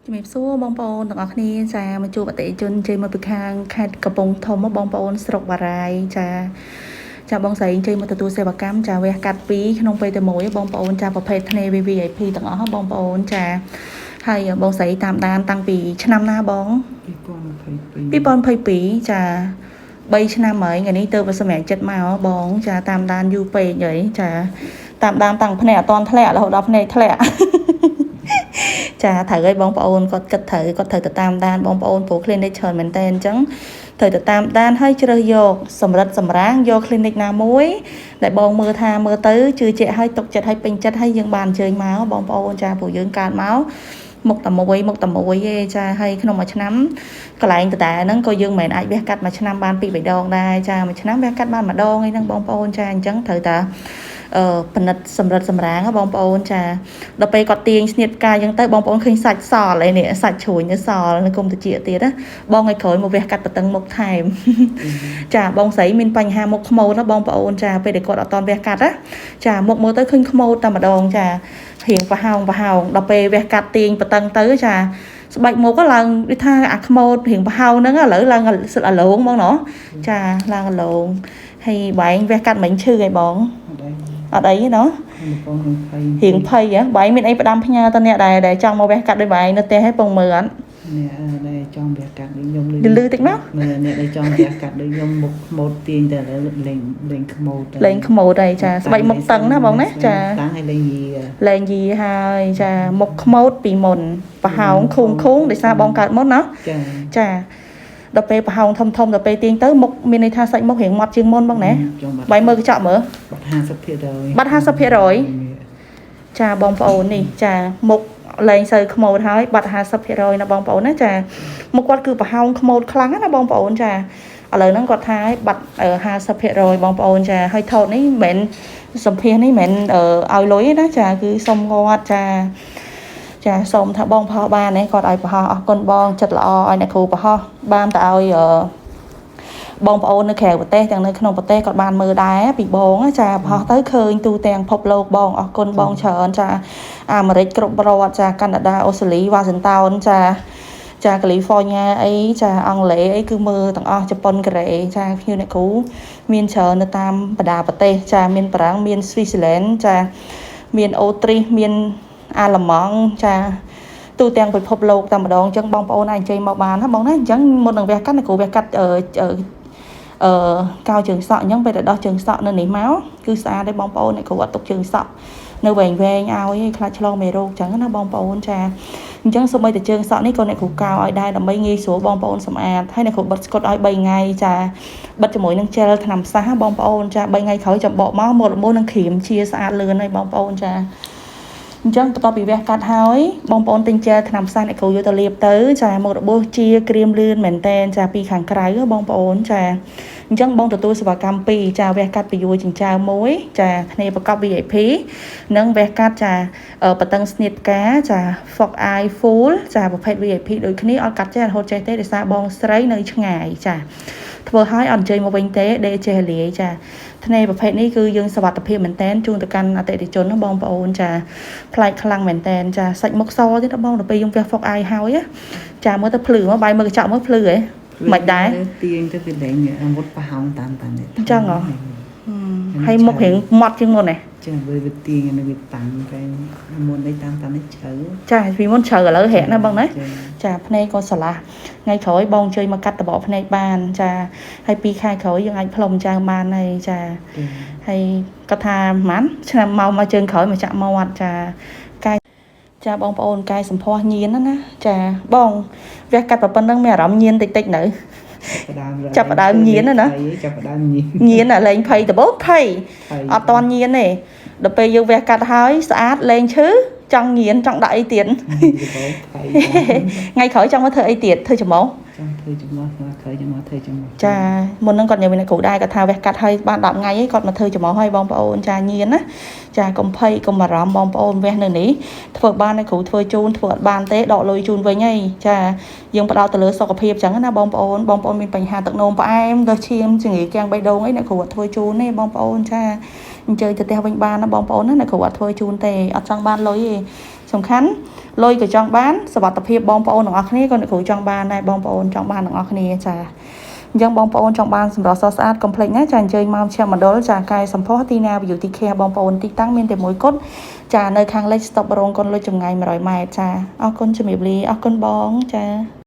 ជំរាបសួរបងប្អូនទាំងអស់គ្នាចាមកជួបអតិថិជនជ័យមកពីខាងខេត្តកំពង់ធំបងប្អូនស្រុកបារាយចាបងស្រីជ័យមកទទួលសេវាកម្មចាវះកាត់2ក្នុងពេលតែមួយបងប្អូនចាប្រភេទធ្នេ VVIP ទាំងអស់បងប្អូនចាហើយបងស្រីតាមដានតាំងពីឆ្នាំណាបង2022ចា3ឆ្នាំហើយថ្ងៃនេះទៅសម្រាប់ចិត្តមកបងចាតាមដានយូរពេកហើយចាតាមដានតាំងភ្នែកអត់តន់ធ្លាក់រហូតដល់ភ្នែកធ្លាក់ចាត្រូវឲ្យបងប្អូនគាត់គិតត្រូវទៅតាមដានបងប្អូនព្រោះ clinic ច្រើនមែនតើអញ្ចឹងត្រូវទៅតាមដានឲ្យជ្រើសយកសម្រិតសម្រាំងយក clinic ណាមួយដែលបងមើលទៅជឿជាក់ឲ្យទុកចិត្តឲ្យពេញចិត្តឲ្យយើងបានអញ្ជើញមកបងប្អូនចាព្រោះយើងកើតមកមុខតែមួយទេចាហើយក្នុងមួយឆ្នាំកន្លែងដដែលហ្នឹងក៏យើងមិនមែនអាចវះកាត់មួយឆ្នាំបាន2 3ដងដែរចាមួយឆ្នាំវះកាត់បានម្ដងអីហ្នឹងបងប្អូនចាអញ្ចឹងត្រូវតែពិនិត្យសម្រិតសម្រាងបងប្អូនចាដល់ពេលគាត់ទាញស្នៀតផ្កាអញ្ចឹងទៅបងប្អូនឃើញសាច់សល់ឯនេះសាច់ជ្រួញនៅសល់នៅគុំតិចទៀតណាបងឲ្យក្រោយមកវះកាត់បតឹងមុខថែមចាបងស្រីមានបញ្ហាមុខខ្មោចណាបងប្អូនចាពេលដែលគាត់អត់តន់វះកាត់ណាចាមុខមើលទៅឃើញខ្មោចតែម្ដងចារៀងប្រហោងដល់ពេលវះកាត់ទាញបតឹងទៅចាស្បែកមុខឡើងដូចថាអាខ្មោចរៀងប្រហោងហ្នឹងឥឡូវឡើងសិតអាឡងបងណោះចាឡើងអាឡងហើយបែងវះកាត់មិញឈឺឯបងអត់អីណោះរៀងភ័យបែងមានអីផ្ដាំផ្ញើតអ្នកដែលចង់មកវះកាត់ដោយបែងនៅផ្ទះឲ្យពងមើលអត់អ្នកដែលចង់វះកាត់ដូចខ្ញុំលឺតិចណាអ្នកដែលចង់វះកាត់ដូចខ្ញុំមុខខ្មោចទាញតែលេងខ្មោចហើយចាស្បែកមុខតឹងណាបងណាចាតាំងឲ្យលេងយីហើយចាមុខខ្មោចពីមុនប្រហោងខូងដោយសារបងកើតមុនណាចាដល់ពេលប្រហោងធំដល់ពេលទាញទៅមុខមានន័យថាសាច់មុខរៀងម៉ត់ជាងមុនបងណាបែរមើលកញ្ចក់មើលបាត់50%ចាបងប្អូននេះចាមុខលែងសូវខ្មោចហើយបាត់ 50% ណាបងប្អូនណាចាមុខគាត់គឺប្រហោងខ្មោចខ្លាំងណាបងប្អូនចាឥឡូវហ្នឹងគាត់ថាឲ្យបាត់ 50% បងប្អូនចាហើយថតនេះមិនមែនសម្ភារនេះមិនមែនឲ្យលុយទេណាចាគឺសុំគាត់ចាសូមថាបងប្រហោះបានទេគាត់ឲ្យប្រហោះអរគុណបងចិត្តល្អឲ្យអ្នកគ្រូប្រហោះបានតែឲ្យបងប្អូននៅក្រៅប្រទេសទាំងនៅក្នុងប្រទេសគាត់បានមើលដែរពីបងចាប្រហោះទៅឃើញទូទាំងពិភពលោកបងអរគុណបងច្រើនចាអាមេរិកគ្រប់រដ្ឋចាកាណាដាអូស្ត្រាលីវ៉ាស៊ីនតោនចាកាលីហ្វ័រញ៉ាអីចាអង់គ្លេសអីគឺមើលទាំងអស់ជប៉ុនកូរ៉េចាភ្ញៀវអ្នកគ្រូមានច្រើននៅតាមបណ្ដាប្រទេសចាមានបារាំងមានស្វីសឡែនចាមានអូទ្រីសមានអាល្លឺម៉ង់ចាទូទាំងពិភពលោកតែម្ដងអញ្ចឹងបងប្អូនអាចចេញមកបានណាបងណាអញ្ចឹងមុននឹងវះកាត់អ្នកគ្រូវះកាត់កៅជើងសក់អញ្ចឹងពេលទៅដោះជើងសក់នៅនេះមកគឺស្អាតទេបងប្អូនអ្នកគ្រូអត់ទុកជើងសក់នៅវែងឲ្យខ្លាចឆ្លងមេរោគអញ្ចឹងណាបងប្អូនចាអញ្ចឹងសូម្បីតែជើងសក់នេះក៏អ្នកគ្រូកៅឲ្យដែរដើម្បីងាយស្រួលបងប្អូនសម្អាតហើយអ្នកគ្រូបិទស្កុតឲ្យ3ថ្ងៃចាបិទជាមួយនឹងជែលថ្នាំសះបងប្អូនចា3ថ្ងៃក្រោយចាំបកមកល្មមនឹងគ្រីមជាស្អាតលឿនហើយបងប្អូនចាអញ្ចឹងបន្ទាប់ពីវះកាត់ហើយបងប្អូនទិញជែលថ្នាំសះអ្នកគ្រូយកទៅលាបទៅចាមុខរបួសជាក្រៀមលឿនមែនតែនចាពីខាងក្រៅបងប្អូនចាអញ្ចឹងបងទទួលសេវាកម្ម2ចាវះកាត់ពីយួរចិញ្ចើម1ចាធ្នេប្រកប VIP និងវះកាត់ចាបតឹងស្នៀតផ្កាចា Fox Eye Full ចាប្រភេទ VIP ដូចគ្នាអត់កាត់ចេះរហូតចេះទេដោយសារបងស្រីនៅឆ្ងាយចាធ្វើឲ្យអត់អញ្ជើញមកវិញទេដេចេះលាយចាធ្នេប្រភេទនេះគឺយើងសុវត្ថិភាពមែនតែនជូនទៅកាន់អតិថិជនបងប្អូនចាប្លែកខ្លាំងមែនតែនចាសាច់មុខសទៀតបងដល់ពេលយើងវះ Fox Eye ហើយចាមើលទៅភ្លឺមកបាយមើលកញ្ចក់មើលភ្លឺហ៎មិនដែរទាញទៅវាលែងអាវុធប្រហោងតាមនេះអញ្ចឹងហ៎ហើយមុខរៀងម៉ត់ជាងមុនហ៎ចាវាទាញនៅវាតាំងតែមុននេះតាមនេះជ្រៅចាពីមុនជ្រៅឥឡូវហែកណាបងណាចាភ្នែកក៏ស្រឡះថ្ងៃក្រោយបងជួយមកកាត់តបភ្នែកបានចាហើយ2ខែក្រោយយើងអាចផ្លុំចៅបានហើយចាហើយគាត់ថាប្រហែលឆ្នាំមកជើងក្រោយមកចាក់មាត់ចាបងប្អូនកែសម្ផស្សញៀនណាចាបងវះកាត់ប៉ុណ្្នឹងមានអារម្មណ៍ញៀនតិចនៅចាប់ដើមញៀនណាញៀនលែងភ័យដបោភ័យអត់តន់ញៀនទេដល់ពេលយើងវះកាត់ហើយស្អាតលែងឈឺចង់ញៀនចង់ដាក់អីទៀតថ្ងៃក្រោយចង់មកធ្វើអីទៀតធ្វើច្រមុះធ្វើចំនួនក្រោយចាំមកធ្វើចំនួនចាមុនហ្នឹងគាត់ញ៉ាំអ្នកគ្រូដែរគាត់ថាវះកាត់ហើយបាន10ថ្ងៃគាត់មកធ្វើចំនួនឲ្យបងប្អូនចាញៀនណាចាកុំភ័យកុំបារម្ភបងប្អូនវះនៅនេះធ្វើបានអ្នកគ្រូធ្វើជូនធ្វើអត់បានទេដកលុយជូនវិញហើយចាយើងផ្ដោតទៅលើសុខភាពអញ្ចឹងណាបងប្អូនមានបញ្ហាទឹកនោមផ្អែមលើសឈាមជំងឺគាំងបេះដូងអីអ្នកគ្រូអត់ធ្វើជូនទេបងប្អូនចាអញ្ជើញទៅផ្ទះវិញបានណាបងប្អូនណាអ្នកគ្រូអត់ធ្វើជូនទេអត់ចង់បានលុយទេ สำคัญลอยกับจองบ้านสวัสดิภาพบองปอนของอัคนีก็ในขู่จองบ้านในบองปอนจองบ้านของอัคนีจ้ายังบองปอนจองบ้านสำหรับซอสอาร์ตคอมเพล็กซ์นะจานเจยมาเชียร์มาดอลจากกายสัมพอตีนาไปอยู่ที่แคร์บองปอนที่ตั้งเมนแต่มวยก้นจ้าในครั้งเล็กสต็อปบรงก้นลอยจงไงมาร้อยไม้จ้าเอาก้นจะมีบลีเอาก้นบองจ้า